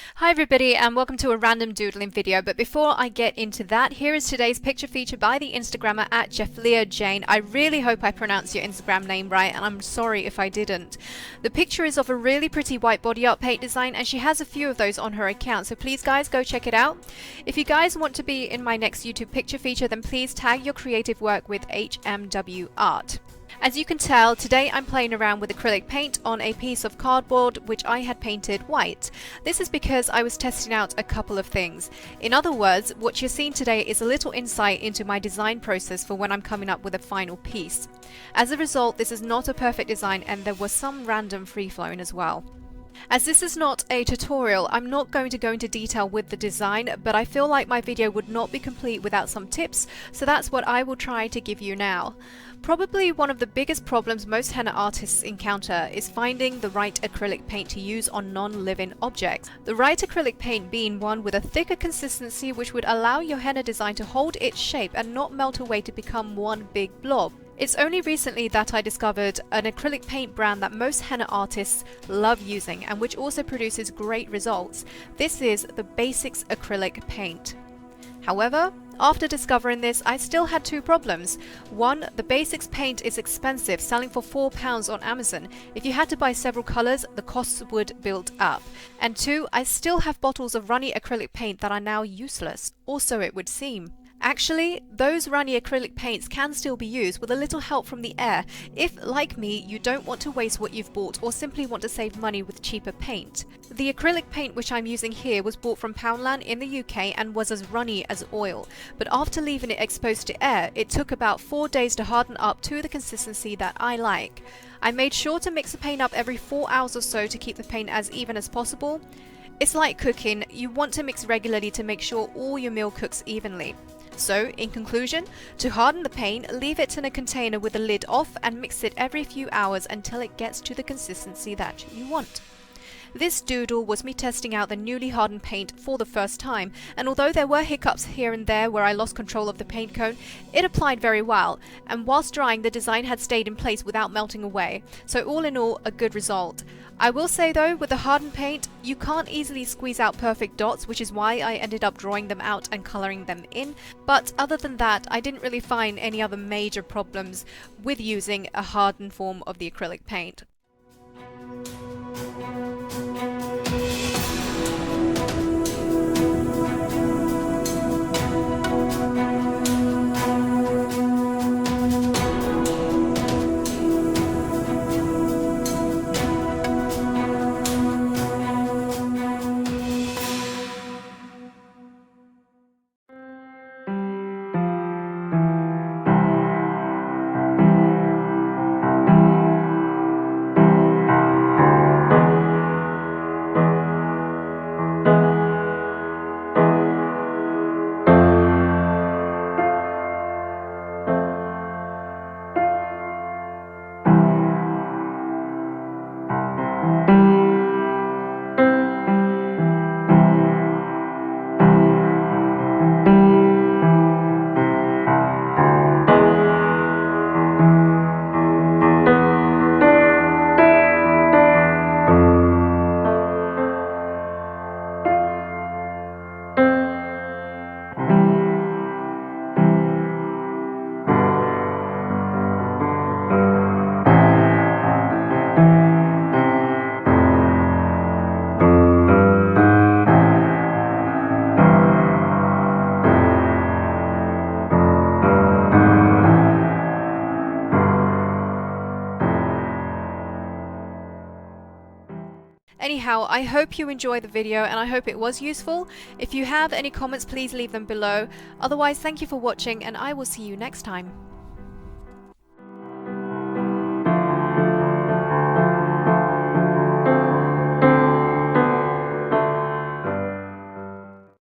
Hi everybody and welcome to a random doodling video, but before I get into that, here is today's picture feature by the Instagrammer at JeffleaJane. I really hope I pronounced your Instagram name right, and I'm sorry if I didn't. The picture is of a really pretty white body art paint design, and she has a few of those on her account, so please guys go check it out. If you guys want to be in my next YouTube picture feature, then please tag your creative work with HMW Art. As you can tell, today I'm playing around with acrylic paint on a piece of cardboard which I had painted white. This is because I was testing out a couple of things. In other words, what you're seeing today is a little insight into my design process for when I'm coming up with a final piece. As a result, this is not a perfect design and there was some random free flowing as well. As this is not a tutorial, I'm not going to go into detail with the design, but I feel like my video would not be complete without some tips, so that's what I will try to give you now. Probably one of the biggest problems most henna artists encounter is finding the right acrylic paint to use on non-living objects. The right acrylic paint being one with a thicker consistency which would allow your henna design to hold its shape and not melt away to become one big blob. It's only recently that I discovered an acrylic paint brand that most henna artists love using and which also produces great results. This is the Basics acrylic paint. However, after discovering this, I still had two problems. One, the Basics paint is expensive, selling for £4 on Amazon. If you had to buy several colours, the costs would build up. And two, I still have bottles of runny acrylic paint that are now useless, or so it would seem. Actually, those runny acrylic paints can still be used with a little help from the air if, like me, you don't want to waste what you've bought or simply want to save money with cheaper paint. The acrylic paint which I'm using here was bought from Poundland in the UK and was as runny as oil, but after leaving it exposed to air, it took about 4 days to harden up to the consistency that I like. I made sure to mix the paint up every 4 hours or so to keep the paint as even as possible. It's like cooking, you want to mix regularly to make sure all your meal cooks evenly. So, in conclusion, to harden the paint, leave it in a container with the lid off and mix it every few hours until it gets to the consistency that you want. This doodle was me testing out the newly hardened paint for the first time, and although there were hiccups here and there where I lost control of the paint cone, it applied very well, and whilst drying the design had stayed in place without melting away, so all in all a good result. I will say though, with the hardened paint, you can't easily squeeze out perfect dots, which is why I ended up drawing them out and colouring them in, but other than that I didn't really find any other major problems with using a hardened form of the acrylic paint. Anyhow, I hope you enjoyed the video and I hope it was useful. If you have any comments, please leave them below. Otherwise, thank you for watching and I will see you next time.